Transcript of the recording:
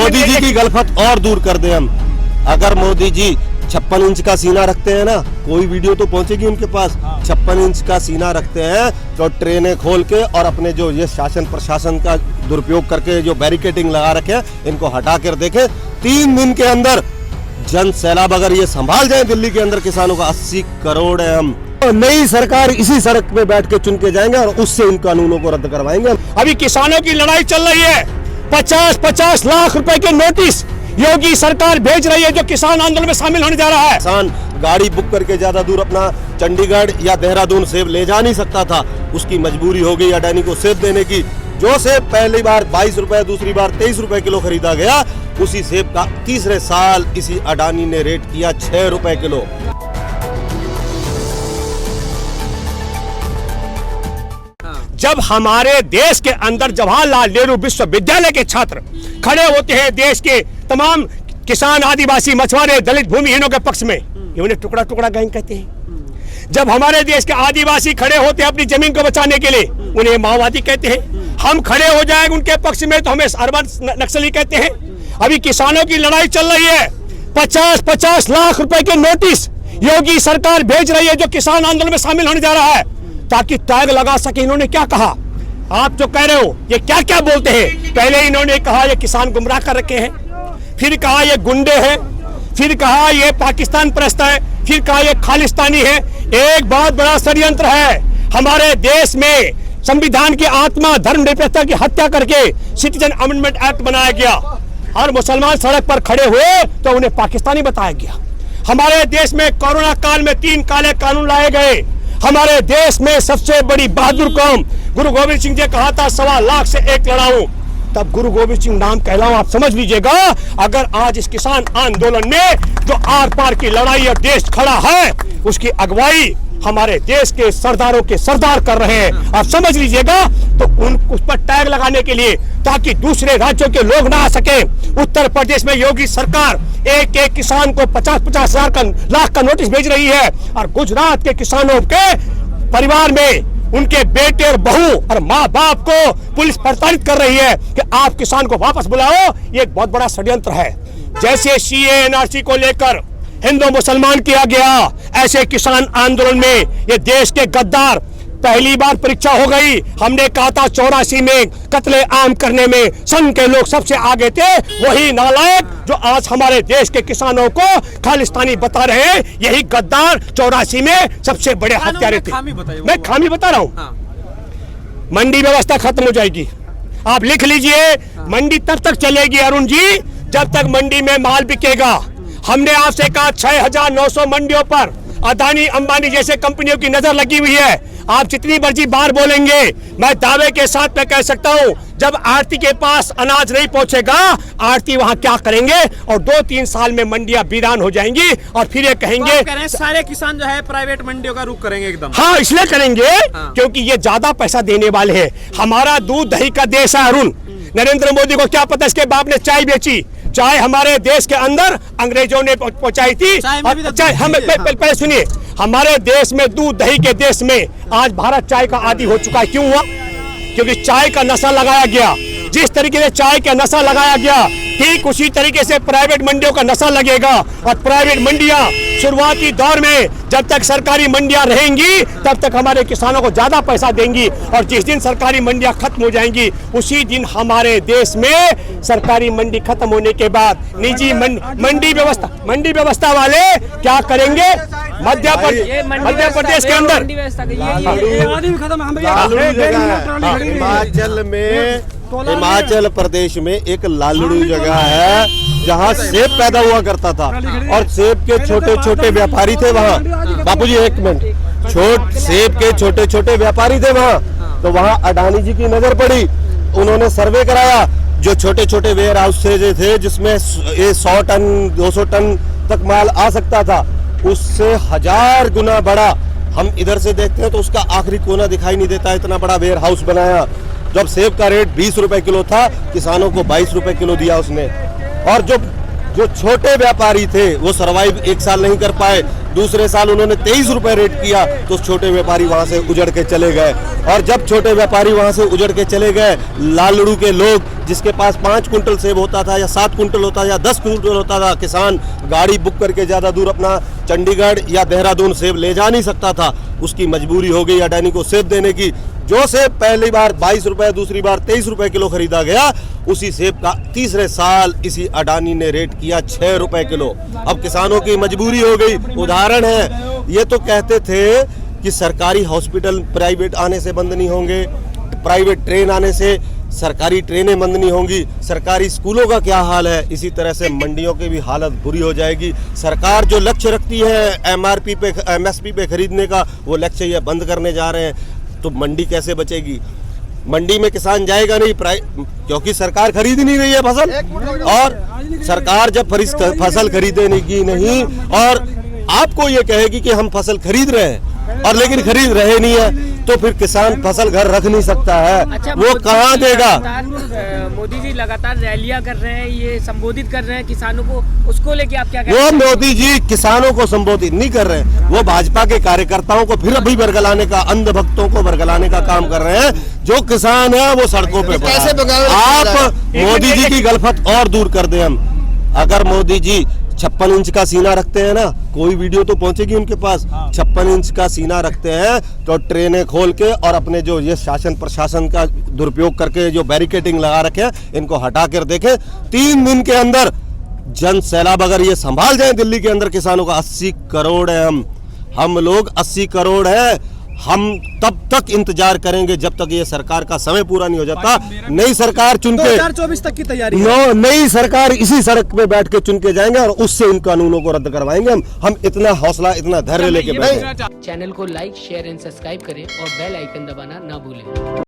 मोदी जी की गलफत और दूर कर दें हम। अगर मोदी जी 56 इंच का सीना रखते हैं ना, कोई वीडियो तो पहुंचेगी उनके पास। 56 इंच का सीना रखते हैं तो ट्रेनें खोल के और अपने जो ये शासन प्रशासन का दुरुपयोग करके जो बैरिकेडिंग लगा रखे हैं, इनको हटा कर देखें। 3 दिन के अंदर जन सैलाब अगर ये संभाल जाए दिल्ली के अंदर किसानों का 80 करोड़ है। हम नई सरकार इसी सड़क पे बैठ के चुन के जाएंगे और उससे इन कानूनों को रद्द करवाएंगे। अभी किसानों की लड़ाई चल रही है। 50-50 लाख रुपए के नोटिस योगी सरकार भेज रही है जो किसान आंदोलन में शामिल होने जा रहा है। किसान गाड़ी बुक करके ज्यादा दूर अपना चंडीगढ़ या देहरादून सेब ले जा नहीं सकता था, उसकी मजबूरी हो गई अडानी को सेब देने की। जो सेब पहली बार 22 रुपए, दूसरी बार 23 रुपए किलो खरीदा गया, उसी सेब का तीसरे साल इसी अडानी ने रेट किया 6 रुपए किलो। जब हमारे देश के अंदर जवाहरलाल नेहरू विश्वविद्यालय के छात्र खड़े होते हैं देश के तमाम किसान, आदिवासी, मछुआरे, दलित, भूमिहीनों के पक्ष में, ये उन्हें टुकड़ा टुकड़ा गैंग कहते हैं। जब हमारे देश के आदिवासी खड़े होते हैं अपनी जमीन को बचाने के लिए, उन्हें माओवादी कहते हैं। हम खड़े हो जाएंगे उनके पक्ष में तो हमें अर्बन नक्सली कहते हैं। अभी किसानों की लड़ाई चल रही है। 50-50 लाख रुपए के नोटिस योगी सरकार भेज रही है जो किसान आंदोलन में शामिल होने जा रहा है, ताकि टैग लगा सके। इन्होंने क्या कहा, आप जो कह रहे हो ये क्या क्या बोलते हैं। पहले इन्होंने कहा ये किसान गुमराह कर रखे हैं, फिर कहा ये गुंडे हैं, फिर कहा ये पाकिस्तान परस्त है, फिर कहा ये खालिस्तानी है। एक बहुत बड़ा षड्यंत्र है। हमारे देश में संविधान की आत्मा धर्मनिरपेक्षता की हत्या करके सिटीजन अमेंडमेंट एक्ट बनाया गया और मुसलमान सड़क पर खड़े हुए तो उन्हें पाकिस्तानी बताया गया। हमारे देश में कोरोना काल में 3 काले कानून लाए गए। हमारे देश में सबसे बड़ी बहादुर कौम, गुरु गोविंद सिंह जी कहा था 1.25 लाख से एक लड़ाऊं, तब गुरु गोविंद सिंह नाम कहलाऊं। आप समझ लीजिएगा, अगर आज इस किसान आंदोलन में जो आर पार की लड़ाई और देश खड़ा है, उसकी अगुवाई हमारे देश के सरदारों के सरदार कर रहे हैं। आप समझ लीजिएगा, तो उस पर टैग लगाने के लिए ताकि दूसरे राज्यों के लोग ना आ सके, उत्तर प्रदेश में योगी सरकार एक एक किसान को 50-50 लाख का नोटिस भेज रही है और गुजरात के किसानों के परिवार में उनके बेटे और बहू और माँ बाप को पुलिस प्रताड़ित कर रही है कि आप किसान को वापस बुलाओ। ये एक बहुत बड़ा षड्यंत्र है। जैसे CAA NRC को लेकर हिंदू मुसलमान किया गया, ऐसे किसान आंदोलन में ये देश के गद्दार पहली बार परीक्षा हो गई। हमने कहा था 84 में कत्ले आम करने में संघ के लोग सबसे आगे थे, वही नालायक जो आज हमारे देश के किसानों को खालिस्तानी बता रहे हैं, यही गद्दार 84 में सबसे बड़े हत्यारे थे। मैं खामी बता रहा हूँ। मंडी व्यवस्था खत्म हो जाएगी, आप लिख लीजिए। मंडी तब तक चलेगी अरुण जी जब तक मंडी में माल बिकेगा। हमने आपसे कहा 6900 मंडियों पर अदानी अंबानी जैसे कंपनियों की नजर लगी हुई है। आप जितनी मर्जी बार बोलेंगे, मैं दावे के साथ मैं कह सकता हूं, जब आरती के पास अनाज नहीं पहुंचेगा, आरती वहां क्या करेंगे, और 2-3 साल में मंडियां वीरान हो जाएंगी और फिर ये कहेंगे तो सारे किसान जो है प्राइवेट मंडियों का रुख करेंगे एकदम। हाँ, इसलिए करेंगे क्योंकि ये ज्यादा पैसा देने वाले हैं। हमारा दूध दही का देश है अरुण। नरेंद्र मोदी को क्या पता इसके बाप ने चाय बेची। चाय हमारे देश के अंदर अंग्रेजों ने पहुंचाई थी। चाय हम पहले सुनिए, हमारे देश में दूध दही के देश में आज भारत चाय का आदी हो चुका है। क्यों हुआ? क्योंकि चाय का नशा लगाया गया। जिस तरीके से चाय का नशा लगाया गया, ठीक उसी तरीके से प्राइवेट मंडियों का नशा लगेगा। और प्राइवेट मंडियां शुरुआती दौर में जब तक सरकारी मंडियां रहेंगी तब तक हमारे किसानों को ज्यादा पैसा देंगी, और जिस दिन सरकारी मंडियां खत्म हो जाएंगी उसी दिन हमारे देश में सरकारी मंडी खत्म होने के बाद निजी मंडी व्यवस्था वाले क्या करेंगे? मध्य प्रदेश के अंदर हिमाचल प्रदेश में एक लालड़ू जगह है जहाँ सेब पैदा हुआ करता था और सेब के छोटे छोटे व्यापारी थे वहाँ। बापूजी एक मिनट, सेब के छोटे छोटे व्यापारी थे वहाँ। तो वहाँ अडानी जी की नजर पड़ी, उन्होंने सर्वे कराया। जो छोटे छोटे वेयर हाउस थे जिसमें 100 टन 200 टन तक माल आ सकता था, उससे 1000 गुना बड़ा हम इधर से देखते हैं तो उसका आखिरी कोना दिखाई नहीं देता, इतना बड़ा वेयर हाउस बनाया। जब सेब का रेट 20 रुपए किलो था, किसानों को 22 रुपए किलो दिया उसने। और जो छोटे व्यापारी थे वो सरवाइव 1 साल नहीं कर पाए, दूसरे साल उन्होंने 23 रुपए रेट किया तो छोटे व्यापारी वहां से उजड़ के चले गए। और जब छोटे व्यापारी वहां से उजड़ के चले गए, लालड़ू के लोग, जिसके पास 5 कुंटल सेब होता था या 7 कुंटल होता था या 10 कुंटल होता था, किसान गाड़ी बुक करके ज़्यादा दूर अपना चंडीगढ़ या देहरादून सेब ले जा नहीं सकता था। उसकी मजबूरी हो गई अडानी को सेब देने की। जो सेब पहली बार 22 रुपए, दूसरी बार 23 रुपए किलो खरीदा गया, उसी सेब का तीसरे साल इसी अडानी ने रेट किया 6 रुपए किलो। अब किसानों की मजबूरी हो गई। उदाहरण है, ये तो कहते थे कि सरकारी हॉस्पिटल प्राइवेट आने से बंद नहीं होंगे, प्राइवेट ट्रेन आने से सरकारी ट्रेनें बंद नहीं होंगी, सरकारी स्कूलों का क्या हाल है, इसी तरह से मंडियों की भी हालत बुरी हो जाएगी। सरकार जो लक्ष्य रखती है MRP पे, MSP पे खरीदने का, वो लक्ष्य ये बंद करने जा रहे हैं। तो मंडी कैसे बचेगी? मंडी में किसान जाएगा नहीं, क्योंकि सरकार खरीद नहीं रही है फसल। और सरकार जब फसल खरीदेगी नहीं और आपको ये कहेगी कि हम फसल खरीद रहे हैं और लेकिन खरीद रहे नहीं है, तो फिर किसान फसल घर रख नहीं सकता है। अच्छा, वो कहाँ देगा? मोदी जी लगातार रैलियां कर रहे हैं, ये संबोधित कर रहे हैं किसानों को, उसको लेके आप क्या कहते वो हैं? मोदी जी किसानों को संबोधित नहीं कर रहे हैं, वो भाजपा के कार्यकर्ताओं को फिर अभी बरगलाने का, अंधभक्तों को बरगलाने का काम कर रहे हैं। जो किसान है वो सड़कों पे कैसे बगावत आप मोदी जी की गलफत और दूर कर दें हम। अगर मोदी जी 56 इंच का सीना रखते हैं ना, कोई वीडियो तो पहुंचेगी उनके पास। 56 इंच का सीना रखते हैं तो ट्रेनें खोल के और अपने जो ये शासन प्रशासन का दुरुपयोग करके जो बैरिकेडिंग लगा रखे हैं, इनको हटा कर देखें। 3 दिन के अंदर जन सैलाब अगर ये संभाल जाए दिल्ली के अंदर किसानों का, 80 करोड़ है हम लोग 80 करोड़ है। हम तब तक इंतजार करेंगे जब तक ये सरकार का समय पूरा नहीं हो जाता। नई सरकार चुन के 2024 तक की तैयारी है। नई सरकार इसी सड़क पे बैठ के चुन के जाएंगे और उससे इन कानूनों को रद्द करवाएंगे। हम इतना हौसला, इतना धैर्य लेके बैठे। चैनल को लाइक, शेयर एंड सब्सक्राइब करें और बेल आइकन दबाना ना भूलें।